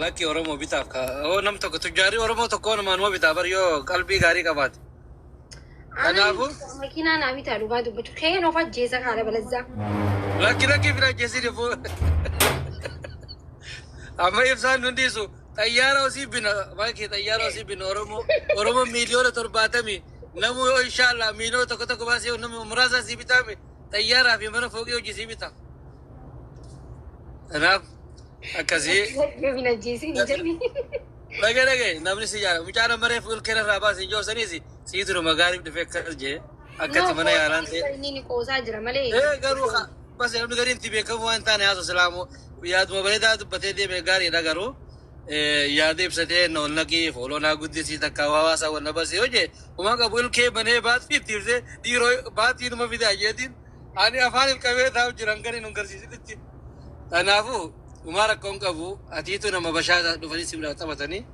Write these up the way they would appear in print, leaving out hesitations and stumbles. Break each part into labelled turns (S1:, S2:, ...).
S1: Laki Oromo bitaaf ka. Oo nam tokko tujjaari Oromoo tokko namaan bitaaf yoo qalbii gaarii qabaate. Kanaafu
S2: makiinaa naa bitaa dhugaa dubbatu keen of ajjeesa kaala balazaa.
S1: Laki bira ajjeesii dhufu. Amma ibsaan hundisu xayyaara osii bina baay'ee xayyaara osii bina Oromoo miliyoona 70 namu inshallah miliyoona tokko baasee namu muraasa sii bitaame xayyaaraa fi mana fooqii hojii sii bitaa. Kanaaf akkasii
S2: Gabina ajjeesii ni jirmi.
S1: Dhagee namni si jaala mucaana maree fulkeera irraa baasee joosaniisi sii turu magaalii dhufee akkas jee akkatti mana yaalaan ta'e.
S2: Inni ni qoosaa jira malee.
S1: Garuu bas namni gariin itti beekamu waan taane haasu silaamu yaaduma bareedaa dubbatee deemee gaariidha garuu yaada ibsatee nool naqii foolonaa guddisii takka hawaasa wanna basee hojii uumaa qabu ilkee banee baatii itti ibsee dhiiroo baatii numa fidaa jeetiin ani afaan ilqabee taa'u jiran gani nu garsiisititti. Kanaafuu uumaa rakkoon qabu atiitu nama bashaa dhufanii si bira taphatanii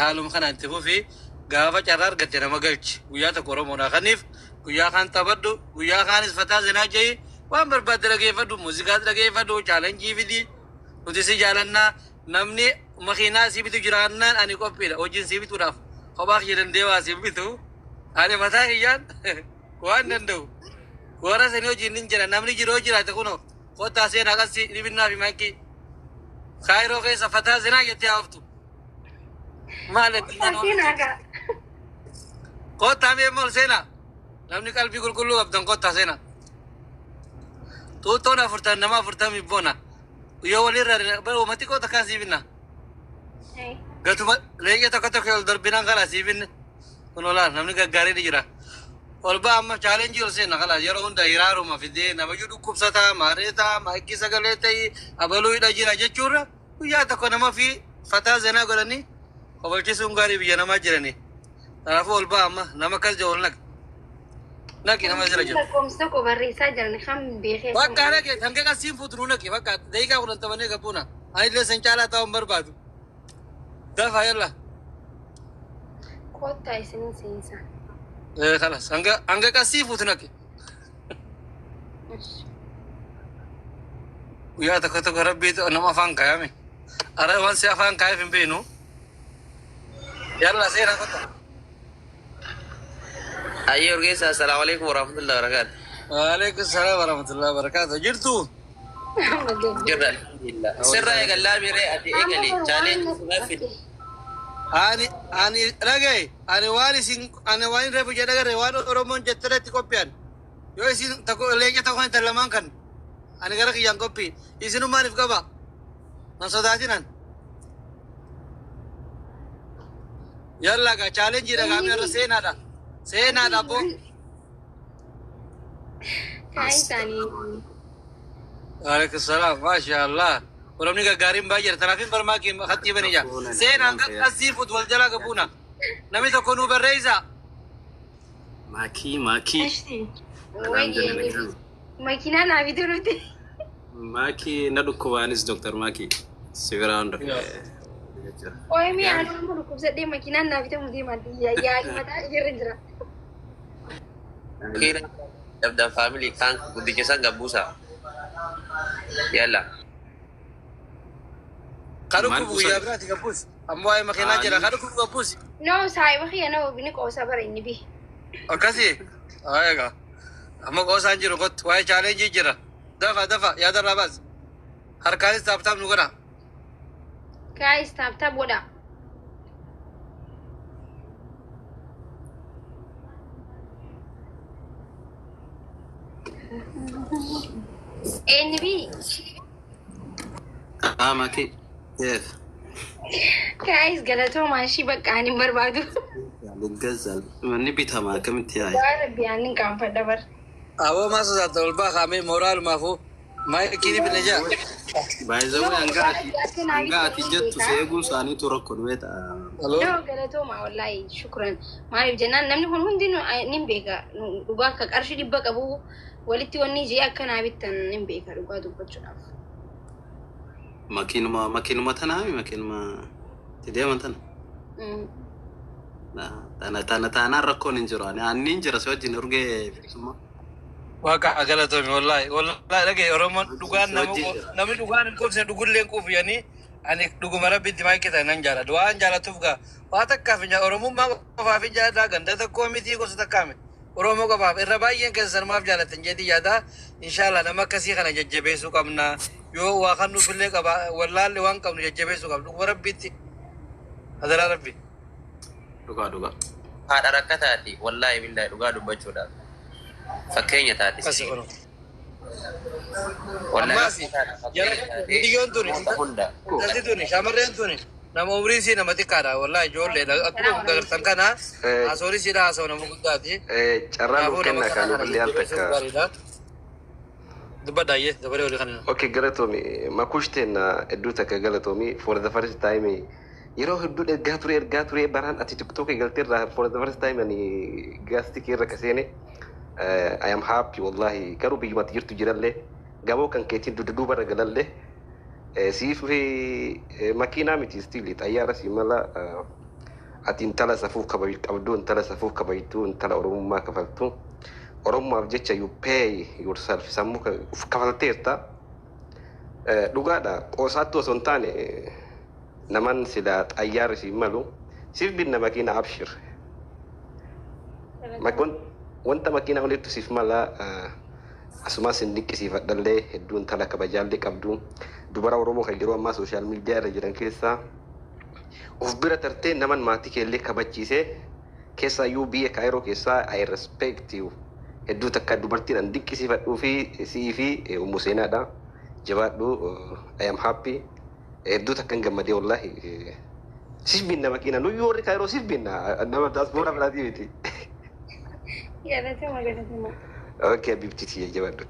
S1: haaluma kanaan itti fufi gaafa carraa argatte nama galchi guyyaa tokko Oromoodha kaniif guyyaa kaan taphadhu guyyaa kaanis fataa zinaa jehi waan barbaadde dhageeffadhu muuziqaas dhageeffadhu chaalenjii fidi nuti si jaalannaa namni makiinaa si bitu jiraannaan ani qophiidha hojiin si bituudhaaf kophaa kiyya dandeewaa si bitu ani mataa kiyyaan waan danda'u warra sanii hojiin hin jira namni jiroo jiraate kunoo kottaa seenaa qassi dhibinnaa fi maakkii kaayiroo keessa fataa zinaa jettee haaftu maal kottaa mee mool seenaa namni qalbii qulqulluu qabdan kottaa seenaa tuuttoon 40 nama 40 boona yoo walirra uummati koota kaan siibinna gatuma leenca tokko ol darbinaan kalaa siibinne kun olaan namni gaggaarii ni jira ol baa amma chaalenjii ol seenna kalaa yeroo hunda hiraaruma fidee namayyuu dhukkubsataa maareetaa maakkii sagalee ta'ii abaluu hidha jira jechuurra guyyaa tokko nama fi fataa zinaa godhanii obalchisuun gaarii biyya namaa jiranii kanaafuu ol baa amma nama akkas ja'u ol naqi nama jira jira.
S2: Komsa ko barreessaa jiran kan beekee.
S1: Bakka naqi hanga qasiin fuutu naqi bakka daqiiqaa 10 taphannee gabuuna ani illee san caalaa ta'uun barbaadu. Dafaa yalla.
S2: Kottaa isiniin seensa.
S1: Kalas hanga qasii fuutu naqi. Guyyaa tokko rabbiitu nama afaan kaayame. Ara waan si afaan kaayeef hin beenu. Yalla seenaa kottaa.
S3: Ayo guys, assalamualaikum warahmatullahi wabarakatuh.
S1: Waalaikumsalam warahmatullahi wabarakatuh. Jirtu?
S3: Jirra. Sirra eegallaa biree ati eegali challenge sumafid.
S1: Ani lagay ani waan reefu jedha garee waan Oromoon jetteretti qophiyan. Yoo isin tokko leenca tokko hin talamaan kan ani gara kiyyaan qophii isinu maaliif qaba? Man sodaatinan. Yalla ga challenge dhagaa mirra seenaadha. Seenaa dhaboo.
S2: Kaayisanii.
S1: Waalaikum salaam. Maashaallah. Oromni gaggaariin baay'ee tanaafin barmaa kee hatti bani jaa. Seenaan qasii fuut wal jalaa qabuuna. Namni tokko nu barreessa.
S3: Maki.
S2: Makiinaa naa bituu dhufte.
S3: Maki na dhukkubaanis Dr. Maki. Sibiraan
S2: Oye anu mau dhukkubsadhee makiinaan naa bituu deemaa yaadi mataa irra jira.
S3: Kira dabda family kan guddicha san gabbuusa. Yalla.
S1: Kaduu kubu guyyaa biraati gabbuus. Ammoo waa'ee makiinaa jira kaduu kubu gabbuus.
S2: No saayiba kiyya bini qoosaa bara inni bi.
S1: Akkasii. Egaa. Amma qoosaan jiru kottu waa'ee chaalenjii jira. Dafa yaadarraa baas. Harkaanis taaptaap nu godha.
S2: Guys, tap godha. NB.
S3: Maki. Yes.
S2: Guys, galatoo maashii bakka ani barbaadu.
S3: Luggazal. Manni bitama akkamitti yaa'e?
S2: Gaara biyyaanni qaanfadha bar.
S1: Awoo maasa isaatti ol baa kaamee mooraalumaafuu maayikii bina jaa.
S3: Baay'ee hanga ati jettu seeguun isaaniitu rakkoo dhumeeta.
S2: Yoo galatoo maa wallaahi shukran. Maaliif jennaan namni kun hundi nin beeka dhugaa akka qarshii 100 qabu walitti wanni jee akkanaa bittan nin beeka dhugaa dubbachuudhaaf.
S3: Makiinuma tanaami makiinuma itti deeman tana. Taanaan rakkoon hin jiru. Ani hin jira si wajjin urgee bilisummaa.
S1: Waaqa galatoomi wallahi dhagee Oromoon dhugaan namni dhugaan hin qubsine dhugullee hin quufiyanii ani dhuguma rabbitti maa kita nan jaalladhu waan jaalatuuf gaa waa takkaaf oromummaa qofaaf jaalladhaa ganda tokkoo miti gosa takkaame oromoo qofaaf irra baay'een keessa sanumaaf jaallatan jedhi yaada inshaallah nama akkasii kana jajjabeessuu qabna yoo waa kan nuufillee qaba wallaalle waan qabnu jajjabeessuu qabna dhuguma rabbitti hadaraa rabbi
S3: dhugaa haadha rakkataati wallaahi billaahi dhugaa dubbachuudhaaf fakkeenya taati
S1: wallahi videoon tuni intalli tuni shamarreen tuni nama umrii isii nama xiqqaadha wallahi ijoollee akkuma gartan kana haasawni isiidha haasawu nama guddaati
S4: carraa nuuf kenna kan illee al takka
S1: dubbadaayyee dabaree olii kanina
S4: okay galatomi makushteen hedduu takka galatomi for the first time yeroo hedduu ergaa ture baraan ati tiktok galteerra for the first time ani gaastikii irra kaseene I am happy wallahi garuu biyyumatti jirtu jiralle gaboo kan keetiin duduuba irra galalle siif makiinaa miti stiili xayyaara si mala ati intala safuuf qabdu intala safuuf kabajtu intala oromummaa kafaltu oromummaaf jecha you pay yourself sammuu kafalteerta dhugaadha qoosaatti osoo hin taane naman sila xayyaara si malu siif binna makiina abshir wanta makiina olitti siif mala asumas hin dinqisiifadhallee hedduu intala kabajaallee qabdu dubara oromoo kan yeroo ammaa sooshaal miidiyaa irra jiran keessaa of bira tartee naman maatii keellee kabachiisee keessaayyuu biyya kaayiroo keessaa I respect you hedduu takka dubartiin an dinqisiifadhuu fi si'ii fi umuseenaadha jabaadhu I am happy hedduu takkan gammadee wallahi siif binna makiina nuyyuu warri kaayiroo siif binna nama daasboora biraatii miti
S2: galatuma
S4: okay bibtiti jabaadhu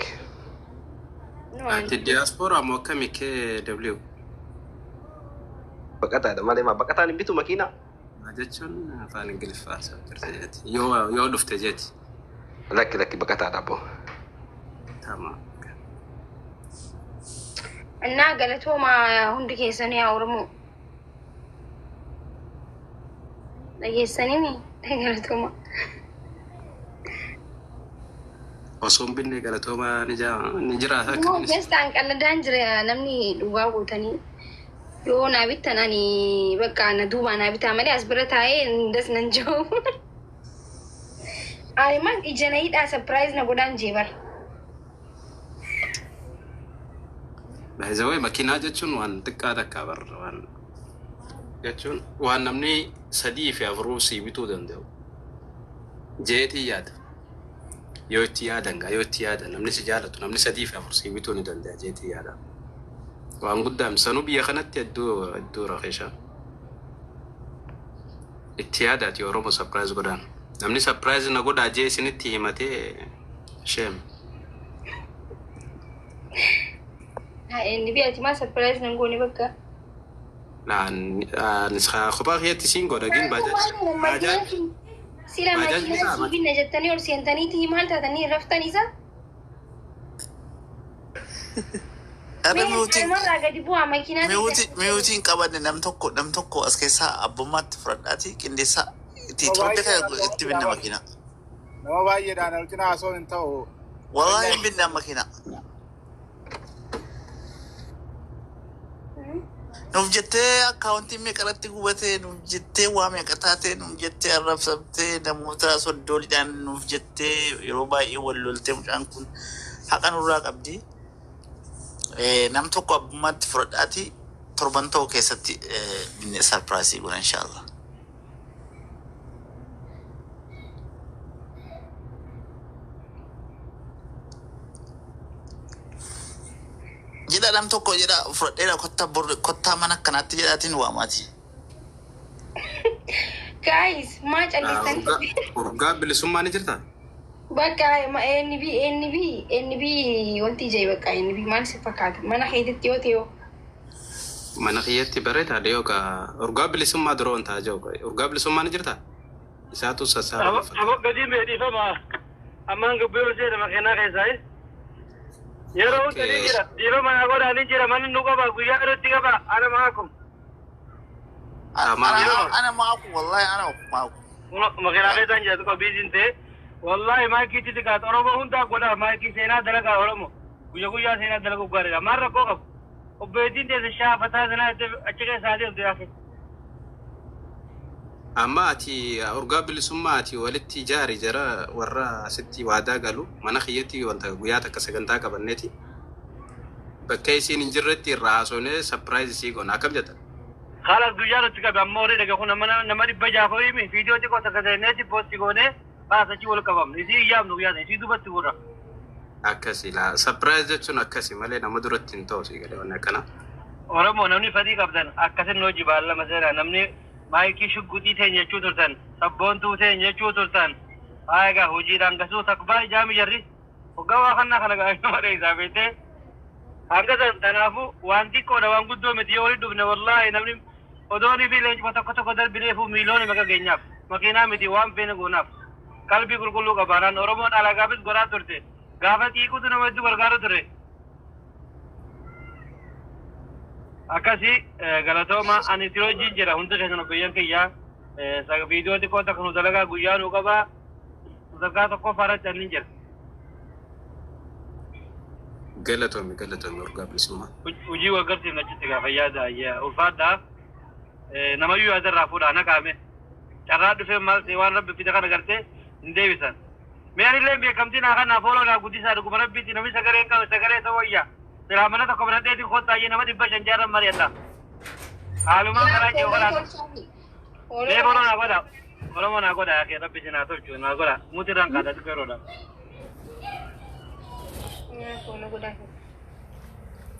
S5: ati diaspora mo kami KW
S4: baqataadha malee maa baqataan bitu makiina
S5: jechuun afaan ingiliffaa sakirteeti yoo dhufte jeeti
S4: lakki baqataadha bo
S5: tamam
S2: እና ገለቶማ ሁንድ keessan yaa oromoo dhageessanii galatooma
S5: osoo hin binne galatooma ni jira
S2: keessaan qalladaan jira namni dhugaa guutanii yoo naa bittan ani bakka na duuba naa bitaa malee as bira taa'ee indas nan jiru ariman ijanaidha surprise na godhaan jeebar
S5: bahizawee makiinaa jechuun waan xiqqaa takkaa barra waan jechuun waan namni 3 fi 4 si bituu danda'u jeetii yaada yoo itti yaada namni si jaalatu namni 3 fi 4 si bituu ni danda'a jeetii yaada waan guddaa sanuu biyya kanatti iddoo rakeesha itti yaadaati oromoo surprise godhaan namni surprise na godhaa jee isinitti himatee shame
S2: inni biyyatti maa surprise nan goone bakka
S5: nisqa khubaa khiyatti siin godha gin bajaaj
S2: sila makiina siibinna jettanii ol seentaniiti maal taatanii raftan isa
S6: miutiin qabanne nam tokko as keessaa abbummaatti fudhadhaati qindeessaa itti Itoophiyaa itti binna makiina
S7: nama baay'eedhaan alcina haasoo hin ta'u
S6: wallahi hin binna makiina nuuf jettee akkaawuntii meeqarratti gubatee nuuf jettee waa meeqa taatee nuuf jettee arrabsamtee namoota soddoolidhaan nuuf jettee yeroo baay'ee wal loltee mucaan kun haqa nurraa qabdi nam tokko abbummaatti fudhadhaati torban ta'u keessatti binne sarpiraasii godha inshaallah jeda nam tokko jeda fudhadheera kottaa mana akkanaatti jedhaatiin waamaati
S2: guys maa callisanii
S5: urgaa bilisummaa ni jirta
S2: bakka NB wanti ijee bakka NB maal si fakkaata mana keetitti yoo ta'e
S5: mana kiyyatti bareeda dhiyoo ka urgaa bilisummaa duroo hin taajoo urgaa bilisummaa ni jirta isaatu sassaaba
S1: abo gadi meedifama ammaan gubboo jedha makiinaa keessaa yeroo tani jira diba mana godhaani jira man nu qaba guyyaa irratti qaba ana maakum
S6: wallahi ana maakum
S1: makiinaa keessaan jedhu ko biizin ta'e wallahi maakii titi kaata oromoo hundaa godha maakii seenaa dalagaa oromoo guyyaa seenaa dalagu gaariidha maal rakkoo qabu
S8: وبيدين ده الشعب فتاة أشكال سادة ودراسة
S5: أما أتي أرقاب لسما أتي ولدتي جاري جرا ورا ستي وادا قالوا مناخيتي وانت قوياتا كسكنتا كبنتي بكيسين انجرتي الراسوني سبرايز سيقون أكم جتا
S8: خلاص دجارة تكاب أموري لك أخونا نماري بجافوي من فيديو تكو تكتينيتي بوستي قوني خلاص ولا كبام نسي إيام نوياتا نسي دوبت ورا
S5: أكسي لا سبرايز جتون أكسي مالي نمدرتين توسي قالوا أنا
S8: ورمو نمني فدي قبضان أكسي نوجي بالله مثلا نمني مايكي شقوتي تين يجو ترتن سبون تو تين يجو ترتن آيغا هجي رانغسو تكباي جامي جري وقوا خنا خلقا أشمالي إذابيته هكذا تنافو وانتي كودا وانقدو مديوري دوبنا والله نمني ودوني في لنج متكتو قدر بليفو ميلوني مكا جنياب مكينا مدي وام بين غناب قلبي كل قباران ورمون على قابس غرا ترتي غافت إيكو تنمدو برغارو تري أكاسي غلطوما أني تروجي جرا هنتو شنو بيان كيا ساق فيديو تكو تكنو دلقا غيان وقبا زكاة تكو فارت تنجر
S5: قلتهم أرقاب لسما
S8: وجي وقرتي نجتك فيادا يا ألفادا نما يو هذا رافودا أنا كامل شراد في مال سوان رب في دكان قرتي نديوسان ميري لين بيكمتين أخذ نافولو لا قدي سارو كمرب بيتي نمي سكرين كم سكرين سويا سلامنا تكو بنادي دي خود تاجي نما دبا شنجارم مريتا حالو ما كراجي ولا ليه برونا قدا برونا قدا يا كي ربي سناتو جونا قدا موتيران كذا تكرودا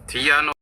S5: تيانو